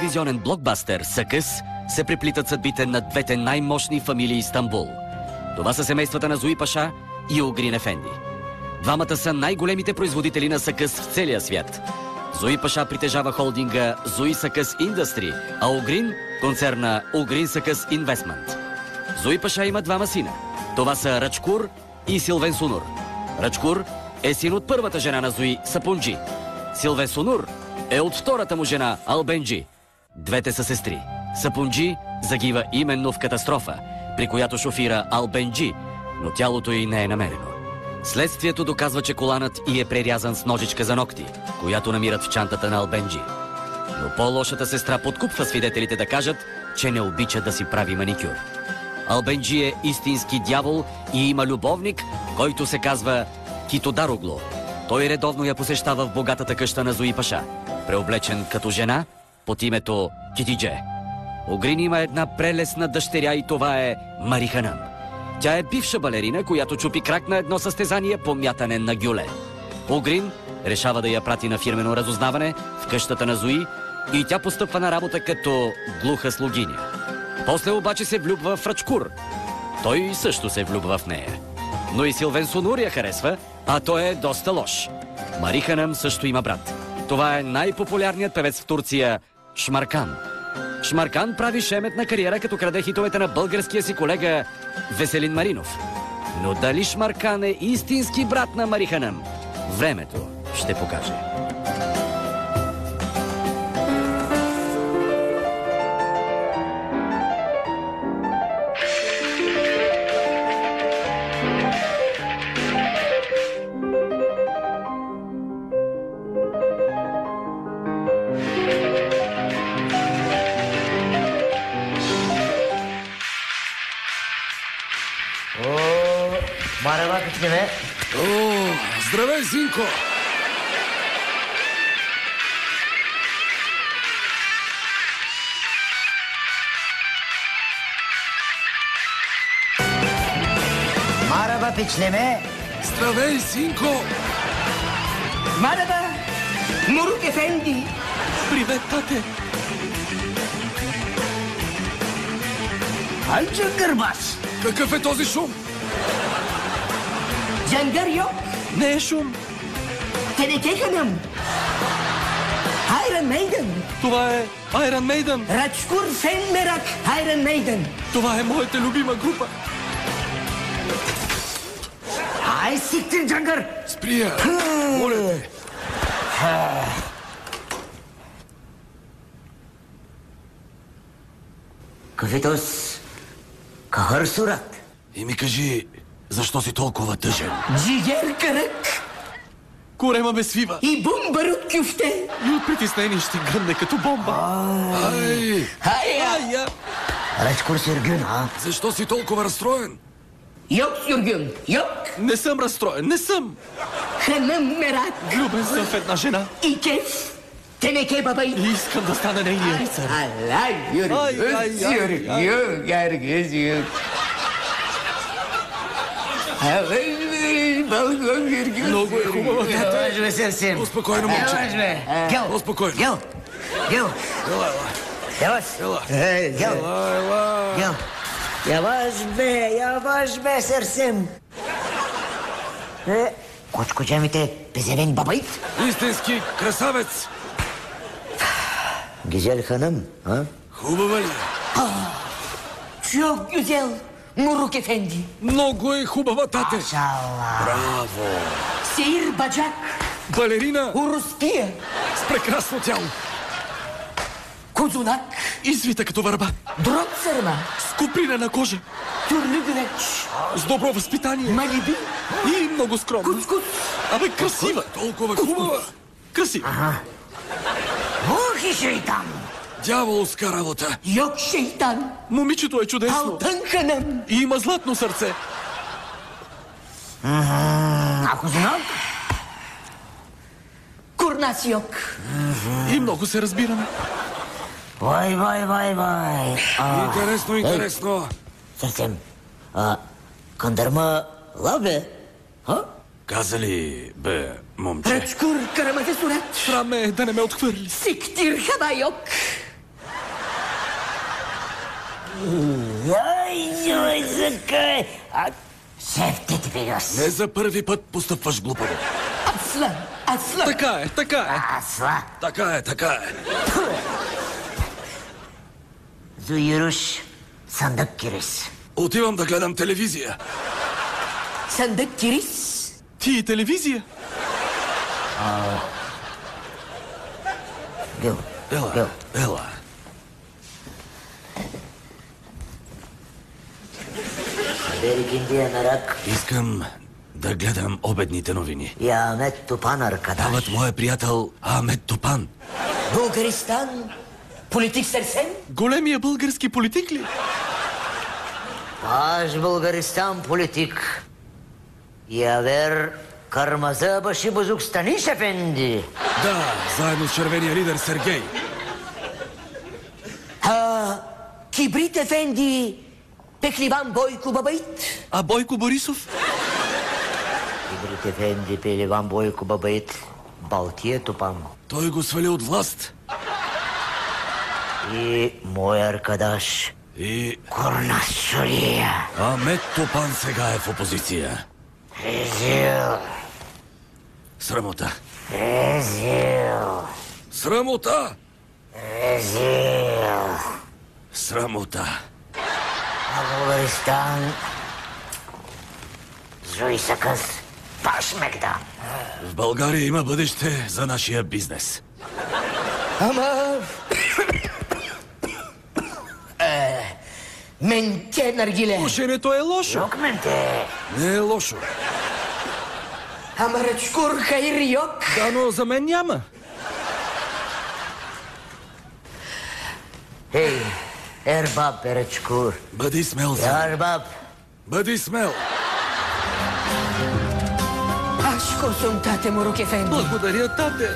телевизионен блокбастер Сакъс се преплитат съдбите на двете най-мощни фамилии Истанбул. Това са семействата на Зуи Паша и Огрин Ефенди. Двамата са най-големите производители на сакъс в целия свят. Зуи Паша притежава холдинга Зуи Сакъс Индъстри, а Огрин – концерна Огрин Сакъс Инвестмент. Зуи Паша има двама сина. Това са Рачкур и Силвен Сунур. Рачкур е син от първата жена на Зуи, Сапунджи. Силвен Сунур е от втората му жена, Албенджи. Двете са сестри. Сапунджи загива именно в катастрофа, при която шофира Албенджи, но тялото й не е намерено. Следствието доказва, че коланът й е прерязан с ножичка за ногти, която намират в чантата на Албенджи. Но по-лошата сестра подкупва свидетелите да кажат, че не обича да си прави маникюр. Албенджи е истински дявол и има любовник, който се казва Китодарогло. Той редовно я посещава в богатата къща на Зуи Паша, преоблечен като жена под името Китидже. Огрин има една прелесна дъщеря и това е Мариханам. Тя е бивша балерина, която чупи крак на едно състезание по мятане на гюле. Огрин решава да я прати на фирмено разузнаване в къщата на Зуи и тя постъпва на работа като глуха слугиня. После обаче се влюбва в Рачкур. Той също се влюбва в нея. Но и Силвен Сунур я харесва, а той е доста лош. Мариханам също има брат. Това е най-популярният певец в Турция Шмаркан. Шмаркан прави шеметна кариера, като краде хитовете на българския си колега Веселин Маринов. Но дали Шмаркан е истински брат на Мариханам? Времето ще покаже. Марава, пичкиме. О, здравей, синко! Марава, пичнеме. Здравей, синко! Марава, Мурук Ефенди. Привет, тате! Алча Гърбас. Какъв е този шум? Джангар yok. Не е шум. Teneke Hanım. Iron Maiden. Това е Iron Maiden. Рачкур Фен Мерак. Iron Maiden. Това е моята любима група. Ай, сиктир Джангар. Сприя! Моля те! Кафитос, кахър сурат. И ми кажи, защо си толкова тъжен? Джигер Карак. Корема ме свива. И бомбарут кюфте. И от притеснение ще гръмне като бомба. Ай! Хайя. Рачкур Сюргюн, а? Защо си толкова разстроен? Yok Sürgün. Yok. Не съм разстроен, не съм. Hanım Merak. Влюбен съм в една жена İkez. Teneke babayı. и искам да стана нейния рицар. Allah yürü. Yürü. Много е хубава, тате. Яваш бе, сърсем. Успокойно, момче. Яваш бе. Гел. Успокойно. Гел. Гел. Ела. Яваш. Ела. Гел. Ела. Гел. Яваш бе, сърсем. Кочкочемите пезевен бабайт. Истински красавец. Güzel hanım, ha? Хубава ли? Çok güzel. Muruk Efendi. Много е хубава, тате. Maşallah. Браво. Seyir bacak. Балерина Уруспия. с прекрасно тяло. Kuzunak. Извита като върба. Drop sarma. С купринена кожа. Türlü güveç. С добро възпитание. Malibi. И много скромна. Kuskus. Абе, красива. Толкова хубава. Красива. Ruhi şeytan. Дяволска работа. Yok şeytan. Момичето е чудесно. Altın hanım. И има златно сърце. А кузунак? Kurnaz yok. И много се разбираме. Vay. Интересно, интересно. Сърсем. Kandırma la be. Ha? Каза ли, бе, момче? Raçkur karamazı surat. Срам ме да не ме отхвърли. Siktir hava yok. Ай, закай! Шеф, ти ти бигаш. Не за първи път постъпваш глупаво. Aslan, aslan. Така е. Асла. Така е. Зуюруш, сандък кирис. Отивам да гледам телевизия. Sandık kiriz. Ти и телевизия? Гъл. Ела. Бери киндия нарак. Искам да гледам обедните новини. Я Ахмед Тупан arkadaş. Дават моя приятел Ахмед Тупан. Bulgaristan. Politik sersem. Големия български политик ли? Аж Bulgaristan politik. Явер Кърмаза Баши Бузук Станиш Ефенди. Да, заедно с червения лидер Сергей. Ha, Kibrit Efendi. Pehlivan Boyko Babayit. А Бойко Борисов? Кибрит Ефенди, Пеливан Бойко Бабаит, Балтия Тупан. Той го свали от власт. И мой arkadaş И Курнас Шурия. Ахмед Тупан сега е в опозиция. Резил. Срамота. Резил. Срамота! Резил. Срамота. А Bulgaristan Зуй Сакъс Пашмекда. В България има бъдеще за нашия бизнес. Ama... Mente nargile. Пушенето е лошо. Йокменте. Не е лошо. Ama rachkur hayır yok. Да, но за мен няма. Hey, Erbab Ereçkur. Бъди смел, син. Erbab. Бъди смел. Aşk olsun Tate Moruk Efendi. Благодаря, тате.